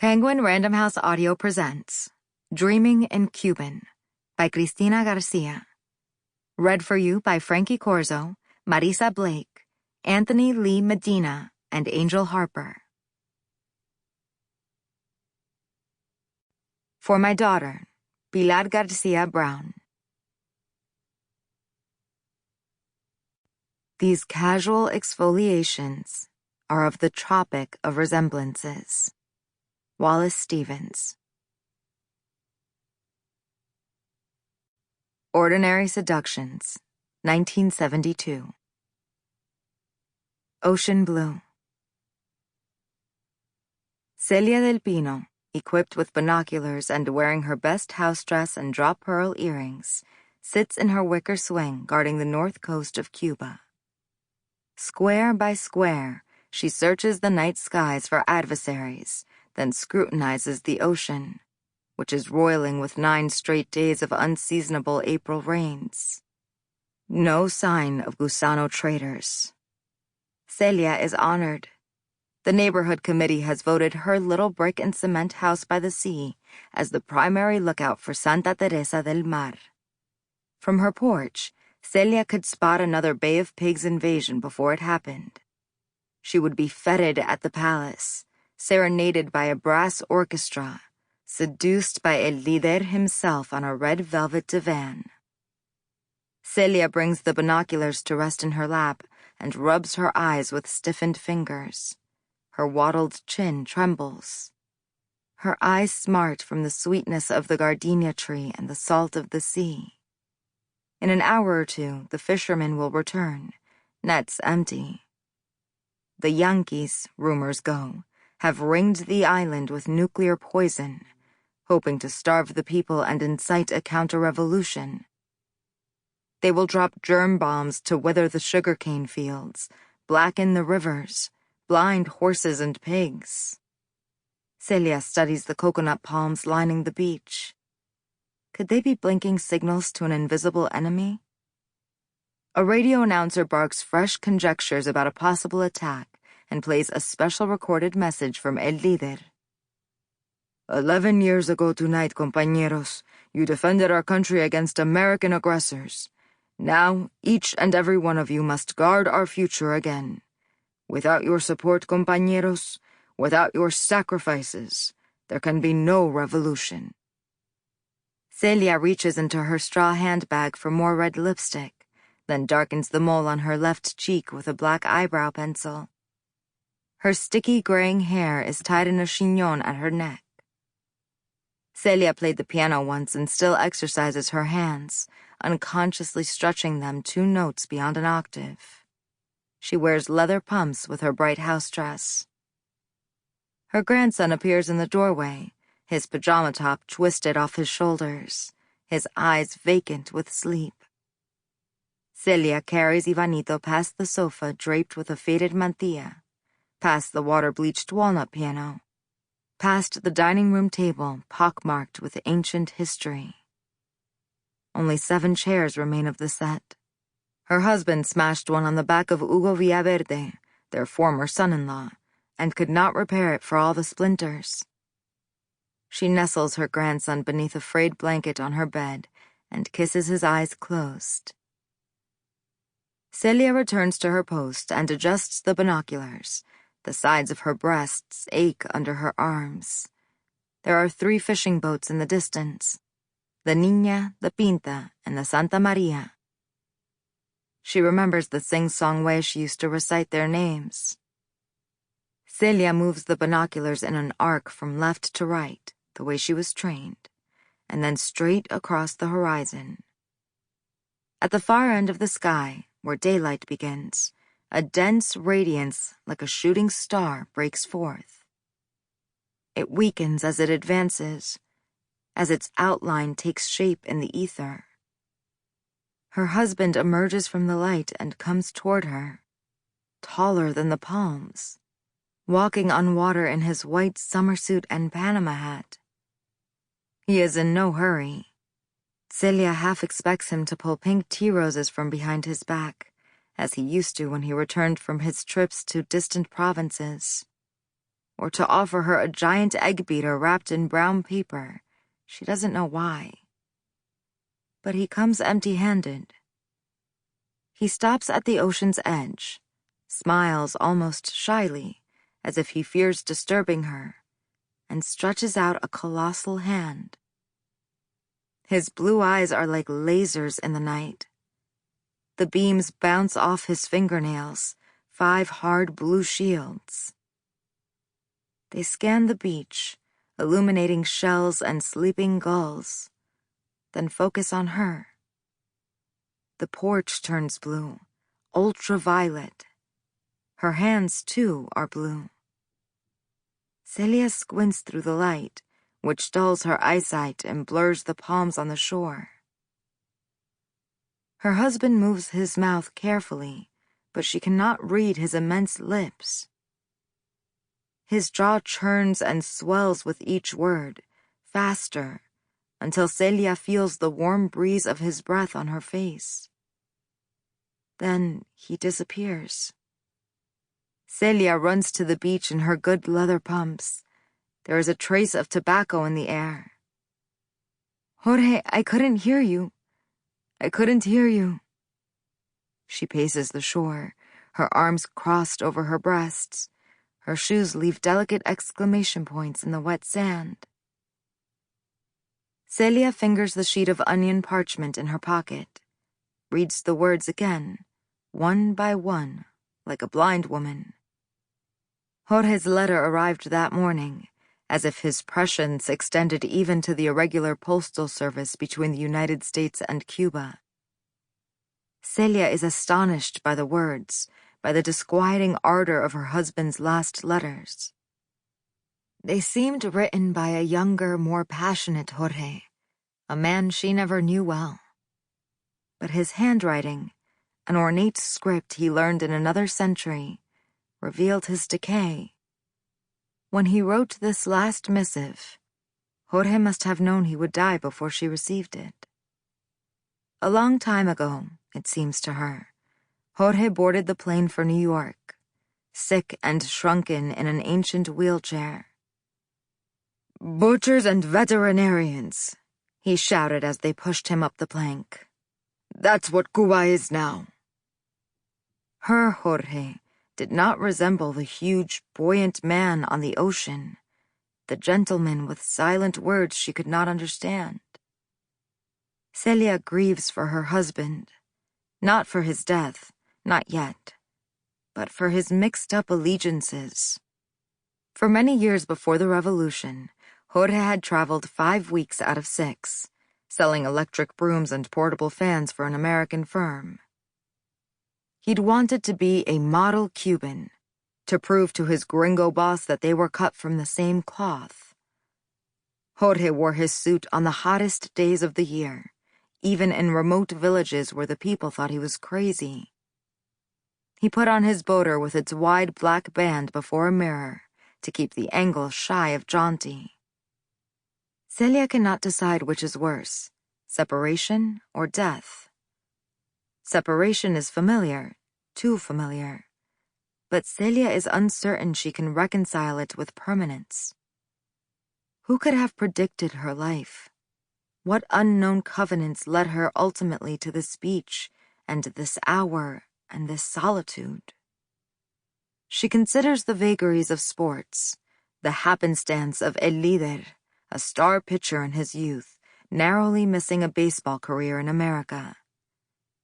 Penguin Random House Audio presents Dreaming in Cuban by Cristina García. Read for you by Frankie Corzo, Marisa Blake, Anthony Lee Medina, and Angel Harper. For my daughter, Pilar Garcia Brown. These casual exfoliations are of the Tropic of Resemblances. Wallace Stevens. Ordinary Seductions, 1972. Ocean Blue. Celia del Pino, equipped with binoculars and wearing her best house dress and drop pearl earrings, sits in her wicker swing guarding the north coast of Cuba. Square by square, she searches the night skies for adversaries, then scrutinizes the ocean, which is roiling with 9 straight days of unseasonable April rains. No sign of gusano traders. Celia is honored. The neighborhood committee has voted her little brick and cement house by the sea as the primary lookout for Santa Teresa del Mar. From her porch, Celia could spot another Bay of Pigs invasion before it happened. She would be feted at the palace, serenaded by a brass orchestra, seduced by El Líder himself on a red velvet divan. Celia brings the binoculars to rest in her lap and rubs her eyes with stiffened fingers. Her wattled chin trembles. Her eyes smart from the sweetness of the gardenia tree and the salt of the sea. In an hour or two, the fishermen will return, nets empty. The Yankees, rumors go, have ringed the island with nuclear poison, hoping to starve the people and incite a counter-revolution. They will drop germ bombs to wither the sugarcane fields, blacken the rivers, blind horses and pigs. Celia studies the coconut palms lining the beach. Could they be blinking signals to an invisible enemy? A radio announcer barks fresh conjectures about a possible attack and plays a special recorded message from El Líder. 11 years ago tonight, compañeros, you defended our country against American aggressors. Now, each and every one of you must guard our future again. Without your support, compañeros, without your sacrifices, there can be no revolution. Celia reaches into her straw handbag for more red lipstick, then darkens the mole on her left cheek with a black eyebrow pencil. Her sticky graying hair is tied in a chignon at her neck. Celia played the piano once and still exercises her hands, unconsciously stretching them 2 notes beyond an octave. She wears leather pumps with her bright house dress. Her grandson appears in the doorway, his pajama top twisted off his shoulders, his eyes vacant with sleep. Celia carries Ivanito past the sofa draped with a faded mantilla, past the water-bleached walnut piano, past the dining room table pockmarked with ancient history. Only 7 chairs remain of the set. Her husband smashed one on the back of Hugo Villaverde, their former son-in-law, and could not repair it for all the splinters. She nestles her grandson beneath a frayed blanket on her bed and kisses his eyes closed. Celia returns to her post and adjusts the binoculars. The sides of her breasts ache under her arms. There are 3 fishing boats in the distance, the Niña, the Pinta, and the Santa Maria. She remembers the sing-song way she used to recite their names. Celia moves the binoculars in an arc from left to right, the way she was trained, and then straight across the horizon. At the far end of the sky, where daylight begins, a dense radiance like a shooting star breaks forth. It weakens as it advances, as its outline takes shape in the ether. Her husband emerges from the light and comes toward her, taller than the palms, walking on water in his white summer suit and Panama hat. He is in no hurry. Celia half expects him to pull pink tea roses from behind his back, as he used to when he returned from his trips to distant provinces. or to offer her a giant egg beater wrapped in brown paper. She doesn't know why. But he comes empty-handed. He stops at the ocean's edge, smiles almost shyly, as if he fears disturbing her, and stretches out a colossal hand. His blue eyes are like lasers in the night. The beams bounce off his fingernails, 5 hard blue shields. They scan the beach, illuminating shells and sleeping gulls, then focus on her. The porch turns blue, ultraviolet. Her hands, too, are blue. Celia squints through the light, which dulls her eyesight and blurs the palms on the shore. Her husband moves his mouth carefully, but she cannot read his immense lips. His jaw churns and swells with each word, faster, until Celia feels the warm breeze of his breath on her face. Then he disappears. Celia runs to the beach in her good leather pumps. There is a trace of tobacco in the air. "Jorge, I couldn't hear you. I couldn't hear you." She paces the shore, her arms crossed over her breasts. Her shoes leave delicate exclamation points in the wet sand. Celia fingers the sheet of onion parchment in her pocket, reads the words again, one by one, like a blind woman. Jorge's letter arrived that morning, as if his prescience extended even to the irregular postal service between the United States and Cuba. Celia is astonished by the words, by the disquieting ardor of her husband's last letters. They seemed written by a younger, more passionate Jorge, a man she never knew well. But his handwriting, an ornate script he learned in another century, revealed his decay. When he wrote this last missive, Jorge must have known he would die before she received it. A long time ago, it seems to her, Jorge boarded the plane for New York, sick and shrunken in an ancient wheelchair. "Butchers and veterinarians," he shouted as they pushed him up the plank. "That's what Cuba is now." Her Jorge did not resemble the huge, buoyant man on the ocean, the gentleman with silent words she could not understand. Celia grieves for her husband, not for his death, not yet, but for his mixed-up allegiances. For many years before the revolution, Jorge had traveled 5 weeks out of 6, selling electric brooms and portable fans for an American firm. He'd wanted to be a model Cuban, to prove to his gringo boss that they were cut from the same cloth. Jorge wore his suit on the hottest days of the year, even in remote villages where the people thought he was crazy. He put on his boater with its wide black band before a mirror to keep the angle shy of jaunty. Celia cannot decide which is worse, separation or death. Separation is familiar, too familiar, but Celia is uncertain she can reconcile it with permanence. Who could have predicted her life? What unknown covenants led her ultimately to this beach and this hour and this solitude? She considers the vagaries of sports, the happenstance of El Líder, a star pitcher in his youth, narrowly missing a baseball career in America.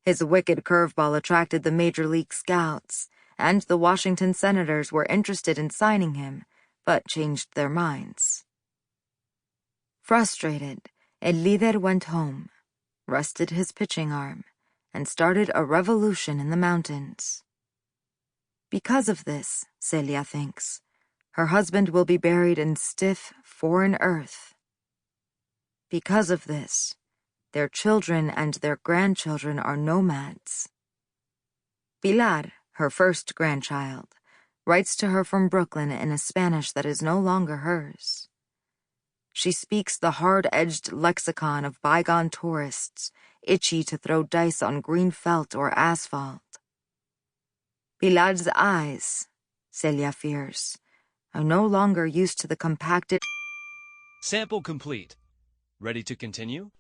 His wicked curveball attracted the Major League scouts, and the Washington Senators were interested in signing him, but changed their minds. Frustrated, El Líder went home, rested his pitching arm, and started a revolution in the mountains. Because of this, Celia thinks, her husband will be buried in stiff, foreign earth. Because of this, their children and their grandchildren are nomads. Pilar, her first grandchild, writes to her from Brooklyn in a Spanish that is no longer hers. She speaks the hard-edged lexicon of bygone tourists, itchy to throw dice on green felt or asphalt. Pilar's eyes, Celia fears, I'm no longer used to the compacted... Sample complete. Ready to continue?